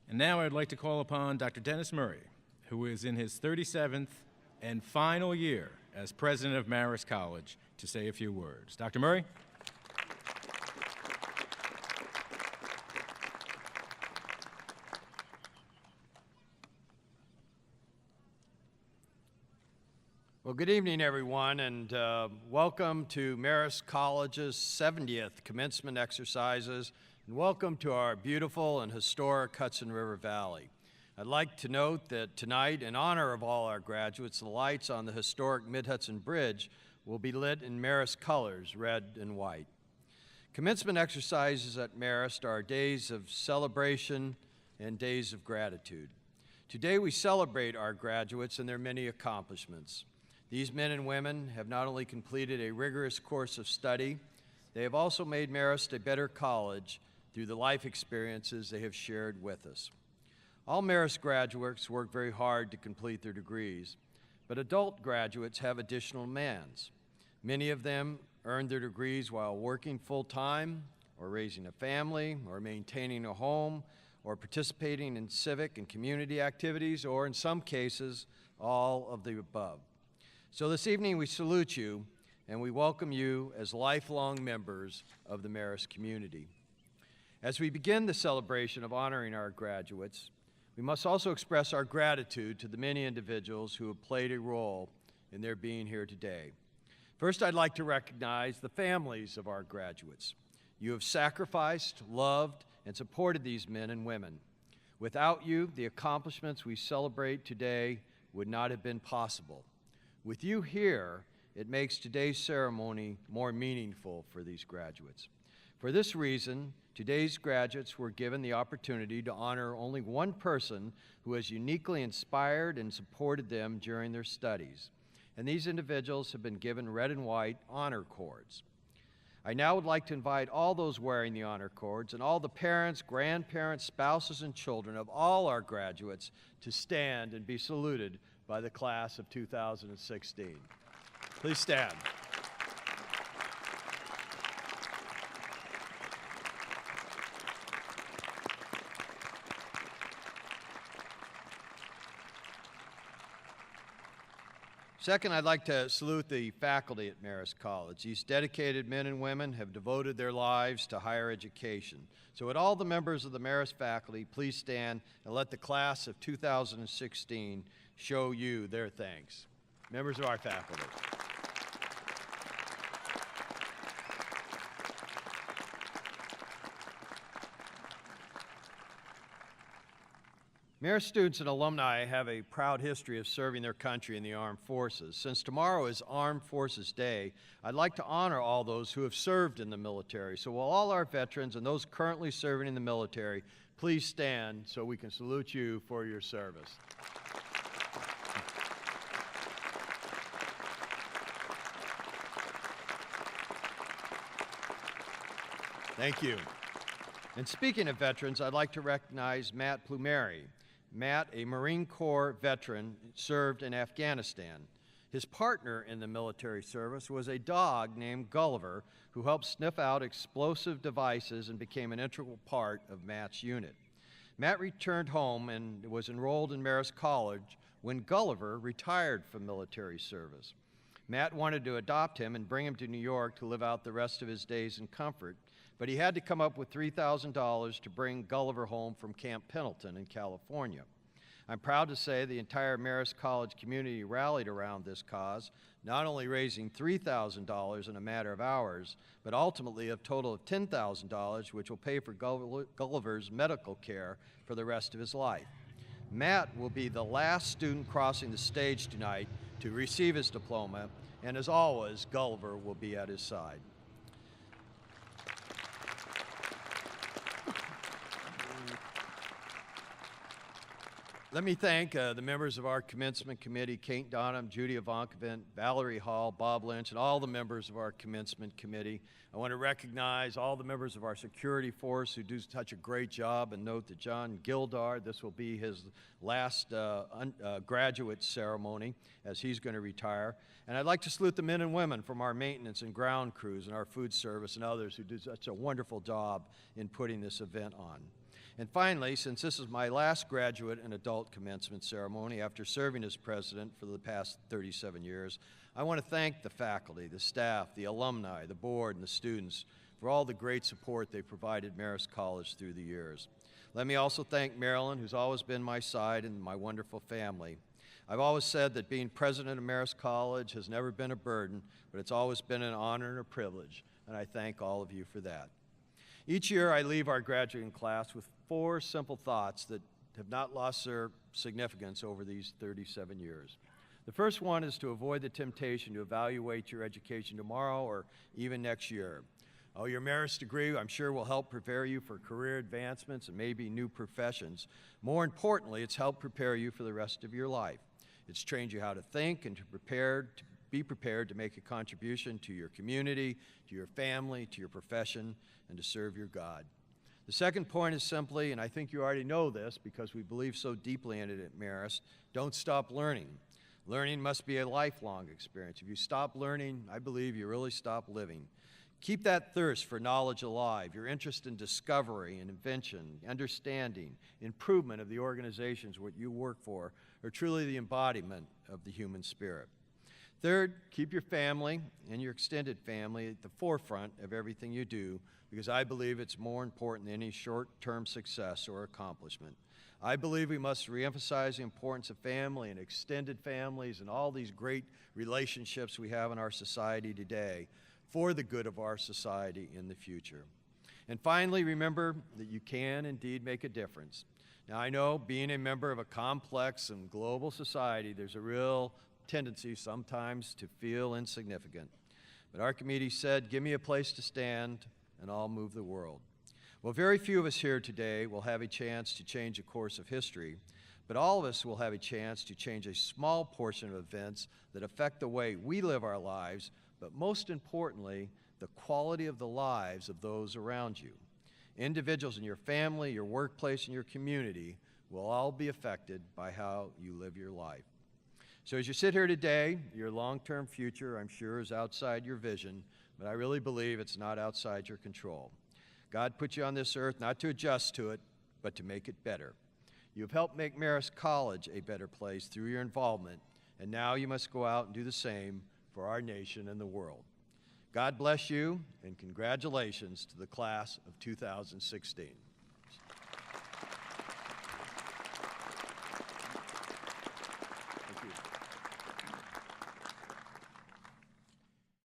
And now I'd like to call upon Dr. Dennis Murray, who is in his 37th and final year as president of Marist College, to say a few words. Dr. Murray? Well, good evening, everyone, and welcome to Marist College's 70th Commencement exercises, and welcome to our beautiful and historic Hudson River Valley. I'd like to note that tonight, in honor of all our graduates, the lights on the historic Mid-Hudson Bridge will be lit in Marist colors, red and white. Commencement exercises at Marist are days of celebration and days of gratitude. Today we celebrate our graduates and their many accomplishments. These men and women have not only completed a rigorous course of study, they have also made Marist a better college through the life experiences they have shared with us. All Marist graduates work very hard to complete their degrees, but adult graduates have additional demands. Many of them earn their degrees while working full-time, or raising a family, or maintaining a home, or participating in civic and community activities, or in some cases, all of the above. So this evening we salute you and we welcome you as lifelong members of the Marist community. As we begin the celebration of honoring our graduates, we must also express our gratitude to the many individuals who have played a role in their being here today. First, I'd like to recognize the families of our graduates. You have sacrificed, loved, and supported these men and women. Without you, the accomplishments we celebrate today would not have been possible. With you here, it makes today's ceremony more meaningful for these graduates. For this reason, today's graduates were given the opportunity to honor only one person who has uniquely inspired and supported them during their studies. And these individuals have been given red and white honor cords. I now would like to invite all those wearing the honor cords and all the parents, grandparents, spouses, and children of all our graduates to stand and be saluted by the class of 2016. Please stand. Second, I'd like to salute the faculty at Marist College. These dedicated men and women have devoted their lives to higher education. So would all the members of the Marist faculty please stand and let the class of 2016 show you their thanks. Members of our faculty. Marist students and alumni have a proud history of serving their country in the armed forces. Since tomorrow is Armed Forces Day, I'd like to honor all those who have served in the military. So will all our veterans and those currently serving in the military please stand so we can salute you for your service. Thank you. And speaking of veterans, I'd like to recognize Matt Plumeri. Matt, a Marine Corps veteran, served in Afghanistan. His partner in the military service was a dog named Gulliver, who helped sniff out explosive devices and became an integral part of Matt's unit. Matt returned home and was enrolled in Marist College when Gulliver retired from military service. Matt wanted to adopt him and bring him to New York to live out the rest of his days in comfort, but he had to come up with $3,000 to bring Gulliver home from Camp Pendleton in California. I'm proud to say the entire Marist College community rallied around this cause, not only raising $3,000 in a matter of hours, but ultimately a total of $10,000, which will pay for Gulliver's medical care for the rest of his life. Matt will be the last student crossing the stage tonight to receive his diploma, and as always, Gulliver will be at his side. Let me thank the members of our commencement committee, Kate Donham, Judy Ivankovent, Valerie Hall, Bob Lynch, and all the members of our commencement committee. I want to recognize all the members of our security force who do such a great job, and note that John Gildard, this will be his last graduate ceremony as he's going to retire. And I'd like to salute the men and women from our maintenance and ground crews and our food service and others who do such a wonderful job in putting this event on. And finally, since this is my last graduate and adult commencement ceremony after serving as president for the past 37 years, I want to thank the faculty, the staff, the alumni, the board, and the students for all the great support they provided Marist College through the years. Let me also thank Marilyn, who's always been my side, and my wonderful family. I've always said that being president of Marist College has never been a burden, but it's always been an honor and a privilege, and I thank all of you for that. Each year, I leave our graduating class with 4 simple thoughts that have not lost their significance over these 37 years. The first one is to avoid the temptation to evaluate your education tomorrow or even next year. Oh, your Marist degree, I'm sure, will help prepare you for career advancements and maybe new professions. More importantly, it's helped prepare you for the rest of your life. It's trained you how to think and to be prepared to make a contribution to your community, to your family, to your profession, and to serve your God. The second point is simply, and I think you already know this because we believe so deeply in it at Marist, don't stop learning. Learning must be a lifelong experience. If you stop learning, I believe you really stop living. Keep that thirst for knowledge alive, your interest in discovery and invention, understanding, improvement of the organizations what you work for are truly the embodiment of the human spirit. Third, keep your family and your extended family at the forefront of everything you do because I believe it's more important than any short-term success or accomplishment. I believe we must reemphasize the importance of family and extended families and all these great relationships we have in our society today for the good of our society in the future. And finally, remember that you can indeed make a difference. Now, I know being a member of a complex and global society, there's a real tendency sometimes to feel insignificant. But Archimedes said, "Give me a place to stand, and I'll move the world." Well, very few of us here today will have a chance to change the course of history, but all of us will have a chance to change a small portion of events that affect the way we live our lives, but most importantly, the quality of the lives of those around you. Individuals in your family, your workplace, and your community will all be affected by how you live your life. So as you sit here today, your long-term future, I'm sure, is outside your vision, but I really believe it's not outside your control. God put you on this earth not to adjust to it, but to make it better. You've helped make Marist College a better place through your involvement, and now you must go out and do the same for our nation and the world. God bless you, and congratulations to the class of 2016.